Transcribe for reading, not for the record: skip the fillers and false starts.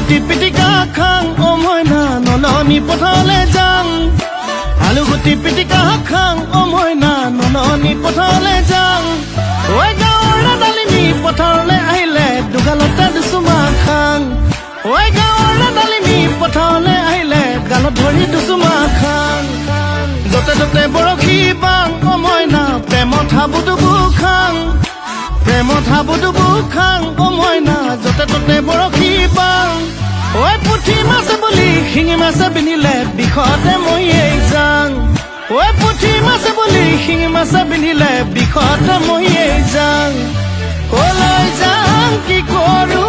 গুটি পিটিকা খাং ও মইনা নলনি পথাৰলে যাং আলু গুটি পিটিকা খাং ও মইনা নলনি পথাৰলে যাং ঐ গাঁৱৰ ডালিমি পথাৰলে আহিলে দুগালতে দুচুমা খাং ঐ গাঁৱৰ ডালিমি পথাৰলে আহিলে গালত ধৰি দুচুমা খাং যতে ততে বৰশী বাং ও মইনা প্ৰেমত হাবুডুবু খাং প্ৰেমত হাবুডুবু খাং ও মইনা যতে ততে বৰশী বাং ঐ পুঠি মাছ বুলি শিঙি মাছ বিনিলে বিষতে মৰিয়েই যাং ঐ পুঠি মাছ বুলি শিঙি মাছ বিনিলে বিষতে মৰিয়েই যাং কলৈ যাং কি কৰোঁ